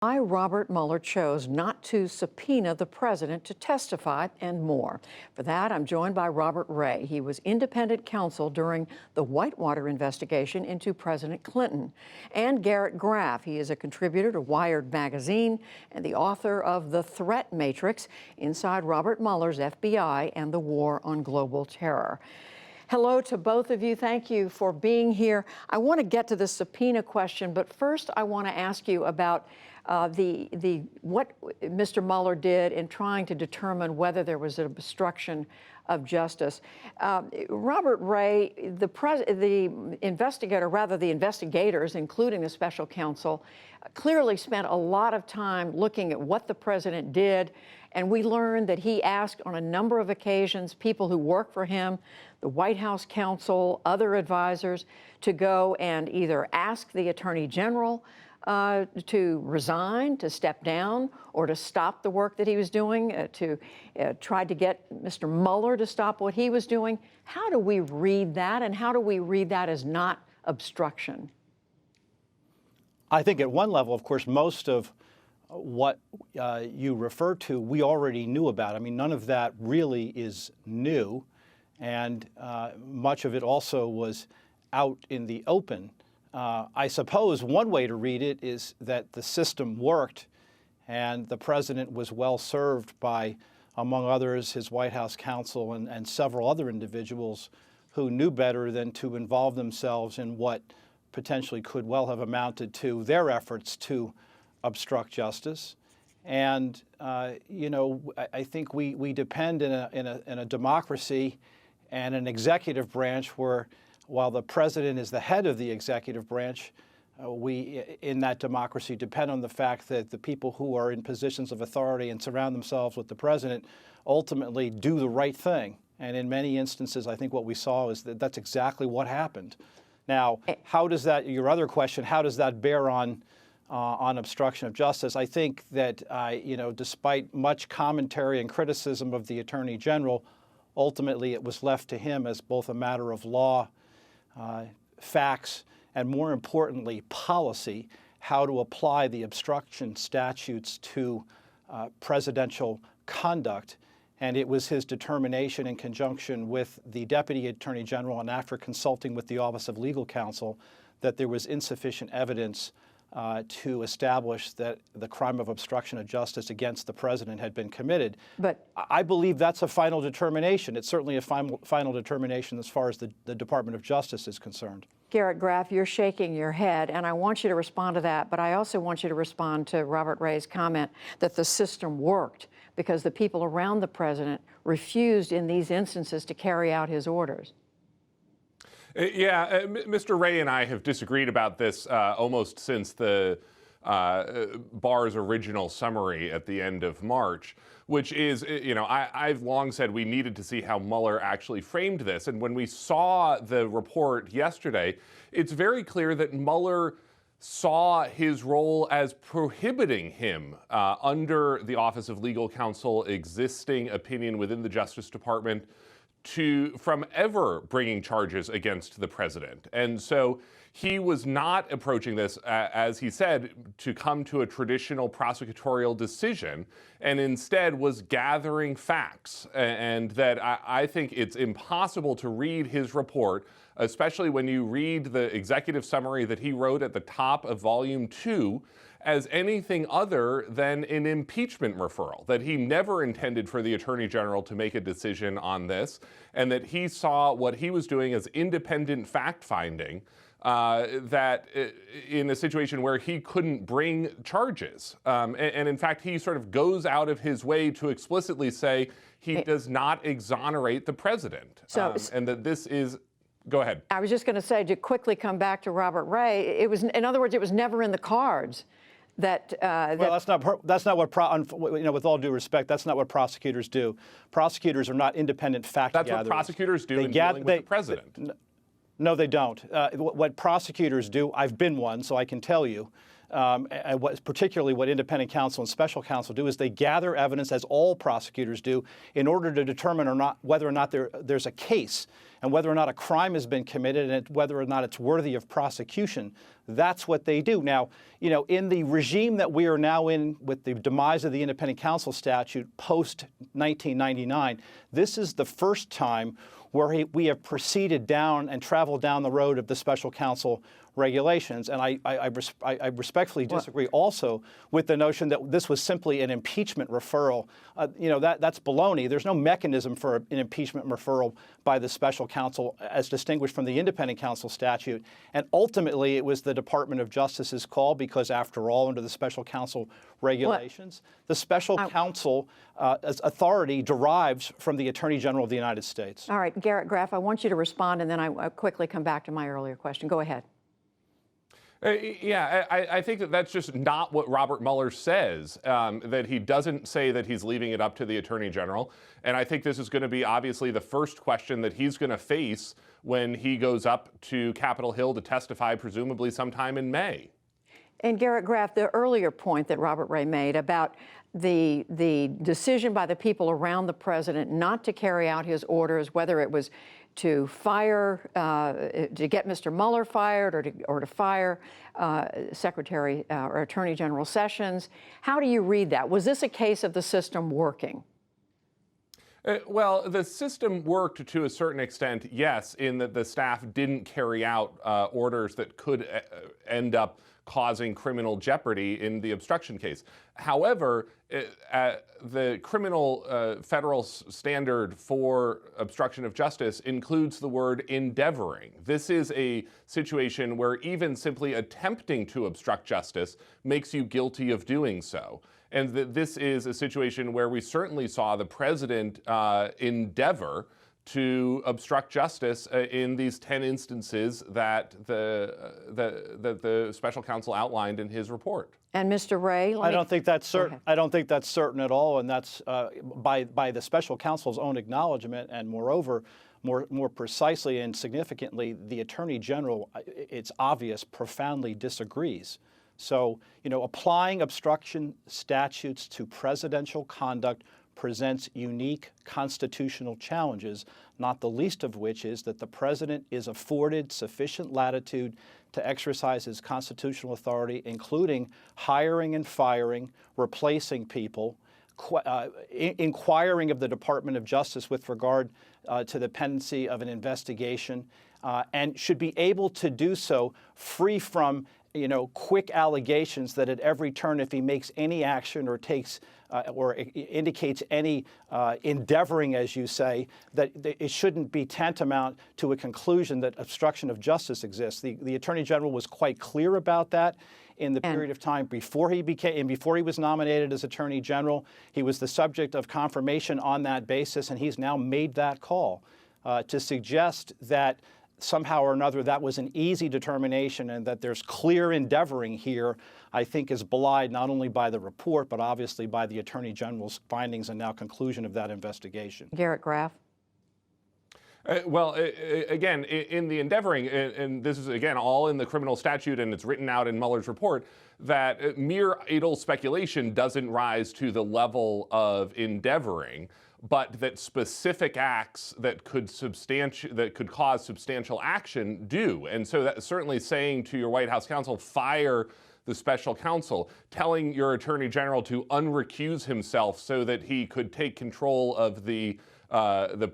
Why Robert Mueller chose not to subpoena the president to testify and more. For that, I'm joined by Robert Ray. He was independent counsel during the Whitewater investigation into President Clinton. And Garrett Graff. He is a contributor to Wired magazine and the author of The Threat Matrix: Inside Robert Mueller's FBI and the War on Global Terror. Hello to both of you. Thank you for being here. I want to get to the subpoena question, but first I want to ask you about what Mr. Mueller did in trying to determine whether there was an obstruction of justice. Robert Ray, the investigators, including the special counsel, clearly spent a lot of time looking at what the president did, and we learned that he asked on a number of occasions people who work for him, the White House counsel, other advisors, to go and either ask the Attorney General to resign, to step down, or to stop the work that he was doing, to try to get Mr. Mueller to stop what he was doing. How do we read that, and how do we read that as not obstruction? I think at one level, of course, most of what you refer to, we already knew about. I mean, none of that really is new, and much of it also was out in the open. I suppose one way to read it is that the system worked and the president was well served by, among others, his White House counsel and several other individuals who knew better than to involve themselves in what potentially could well have amounted to their efforts to obstruct justice. And, I think we depend in a democracy and an executive branch where, while the president is the head of the executive branch, we, in that democracy, depend on the fact that the people who are in positions of authority and surround themselves with the president ultimately do the right thing. And in many instances, I think what we saw is that that's exactly what happened. Now, how does that, your other question, how does that bear on obstruction of justice? I think that, despite much commentary and criticism of the Attorney General, ultimately it was left to him as both a matter of law, facts, and more importantly, policy, how to apply the obstruction statutes to presidential conduct. And it was his determination, in conjunction with the Deputy Attorney General and after consulting with the Office of Legal Counsel, that there was insufficient evidence to establish that the crime of obstruction of justice against the president had been committed. But I believe that's a final determination. It's certainly a final determination as far as the Department of Justice is concerned. Garrett Graff, you're shaking your head, and I want you to respond to that, but I also want you to respond to Robert Ray's comment that the system worked because the people around the president refused in these instances to carry out his orders. Yeah, Mr. Ray and I have disagreed about this almost since the Barr's original summary at the end of March, which is, I've long said we needed to see how Mueller actually framed this. And when we saw the report yesterday, it's very clear that Mueller saw his role as prohibiting him under the Office of Legal Counsel existing opinion within the Justice Department from ever bringing charges against the president. And so he was not approaching this, as he said, to come to a traditional prosecutorial decision, and instead was gathering facts. And that I think it's impossible to read his report, especially when you read the executive summary that he wrote at the top of Volume 2, as anything other than an impeachment referral, that he never intended for the Attorney General to make a decision on this, and that he saw what he was doing as independent fact-finding, that in a situation where he couldn't bring charges. And in fact, he sort of goes out of his way to explicitly say he does not exonerate the president, and that this is... Go ahead. I was just going to say, to quickly come back to Robert Ray, it was, in other words, it was never in the cards that... Well, that's not what, with all due respect, that's not what prosecutors do. Prosecutors are not independent fact gatherers. That's what prosecutors do in dealing with the president. No, they don't. What prosecutors do, I've been one, so I can tell you, and particularly what independent counsel and special counsel do, is they gather evidence, as all prosecutors do, in order to determine whether or not there's a case and whether or not a crime has been committed and whether or not it's worthy of prosecution. That's what they do. Now, in the regime that we are now in with the demise of the independent counsel statute post-1999, this is the first time where we have proceeded down and traveled down the road of the special counsel regulations. And I respectfully disagree also with the notion that this was simply an impeachment referral. That's baloney. There's no mechanism for an impeachment referral by the special counsel as distinguished from the independent counsel statute. And ultimately, it was the Department of Justice's call because, after all, under the special counsel regulations, the special counsel authority derives from the Attorney General of the United States. All right, Garrett Graff, I want you to respond, and then I quickly come back to my earlier question. Go ahead. I think that's just not what Robert Mueller says, that he doesn't say that he's leaving it up to the Attorney General. And I think this is going to be obviously the first question that he's going to face when he goes up to Capitol Hill to testify, presumably sometime in May. And Garrett Graff, the earlier point that Robert Ray made about the decision by the people around the president not to carry out his orders, whether it was to fire, to get Mr. Mueller fired or to fire Secretary or Attorney General Sessions. How do you read that? Was this a case of the system working? Well, the system worked to a certain extent, yes, in that the staff didn't carry out orders that could end up causing criminal jeopardy in the obstruction case. However, the criminal federal standard for obstruction of justice includes the word endeavoring. This is a situation where even simply attempting to obstruct justice makes you guilty of doing so. And this is a situation where we certainly saw the president endeavor to obstruct justice in these 10 instances that the special counsel outlined in his report. And Mr. Ray, I don't think that's certain. I don't think that's certain at all, and that's by the special counsel's own acknowledgement. And moreover, more precisely and significantly, the Attorney General, it's obvious, profoundly disagrees. So, applying obstruction statutes to presidential conduct presents unique constitutional challenges, not the least of which is that the president is afforded sufficient latitude to exercise his constitutional authority, including hiring and firing, replacing people, inquiring of the Department of Justice with regard to the pendency of an investigation, and should be able to do so free from quick allegations that at every turn, if he makes any action or takes or indicates any endeavoring, as you say, that it shouldn't be tantamount to a conclusion that obstruction of justice exists. The Attorney General was quite clear about that in the period of time before he was nominated as Attorney General. He was the subject of confirmation on that basis, and he's now made that call. To suggest that somehow or another that was an easy determination and that there's clear endeavoring here, I think is belied not only by the report, but obviously by the Attorney General's findings and now conclusion of that investigation. Garrett Graff. Well, again, in the endeavoring, and this is, again, all in the criminal statute and it's written out in Mueller's report, that mere idle speculation doesn't rise to the level of endeavoring, but that specific acts that could cause substantial action do. And so that's certainly saying to your White House counsel, fire the special counsel, telling your Attorney General to unrecuse himself so that he could take control of the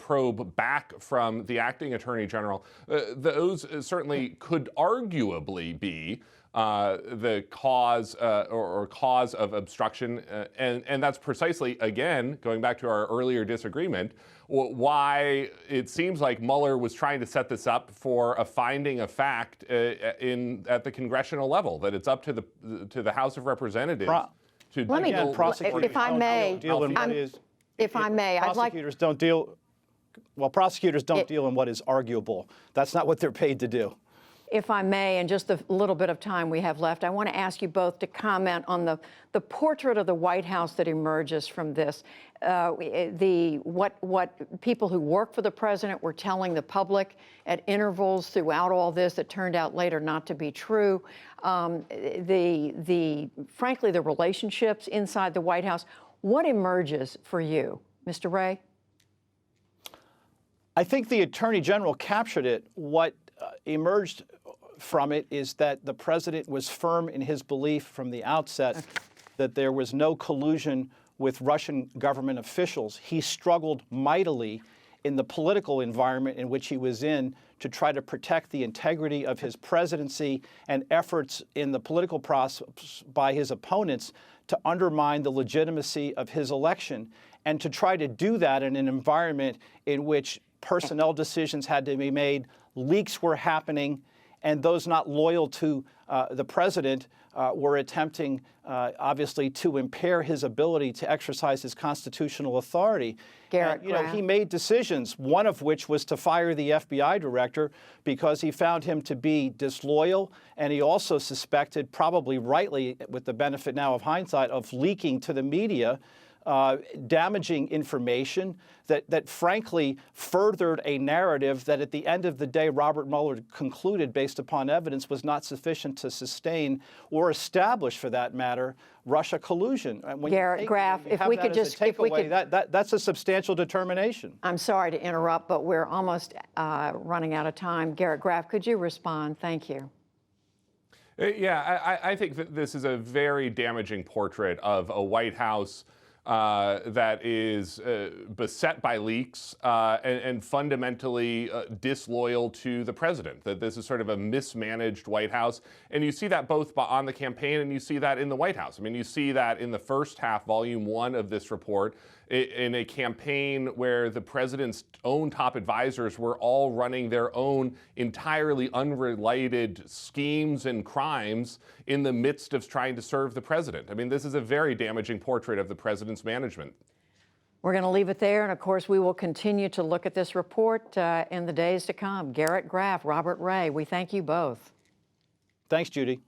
probe back from the acting Attorney General. Those certainly could arguably be the cause or cause of obstruction. And that's precisely, again, going back to our earlier disagreement, why it seems like Mueller was trying to set this up for a finding of fact at the congressional level, that it's up to the House of Representatives to Let me, if I may, if I may, I'd like... Prosecutors don't deal in what is arguable. That's not what they're paid to do. If I may, in just the little bit of time we have left, I want to ask you both to comment on the portrait of the White House that emerges from this. What people who work for the president were telling the public at intervals throughout all this that turned out later not to be true. Frankly, the relationships inside the White House. What emerges for you, Mr. Wray? I think the Attorney General captured it. What emerged from it is that the president was firm in his belief from the outset that there was no collusion with Russian government officials. He struggled mightily in the political environment in which he was in to try to protect the integrity of his presidency, and efforts in the political process by his opponents to undermine the legitimacy of his election, and to try to do that in an environment in which personnel decisions had to be made, leaks were happening, and those not loyal to the president were attempting, obviously, to impair his ability to exercise his constitutional authority. Garrett And, he made decisions, one of which was to fire the FBI director because he found him to be disloyal, and he also suspected, probably rightly, with the benefit now of hindsight, of leaking to the media damaging information that frankly furthered a narrative that at the end of the day Robert Mueller concluded, based upon evidence, was not sufficient to sustain or establish, for that matter, Russia collusion. Garrett Graff, if we could just, that's a substantial determination. I'm sorry to interrupt, but we're almost running out of time. Garrett Graff, could you respond? Thank you. Yeah, I think that this is a very damaging portrait of a White House that is beset by leaks and fundamentally disloyal to the president, that this is sort of a mismanaged White House. And you see that both on the campaign and you see that in the White House. I mean, you see that in the first half, volume 1 of this report, in a campaign where the president's own top advisors were all running their own entirely unrelated schemes and crimes in the midst of trying to serve the president. I mean, this is a very damaging portrait of the president's management. We're going to leave it there, and of course, we will continue to look at this report in the days to come. Garrett Graff, Robert Wray, we thank you both. Thanks, Judy.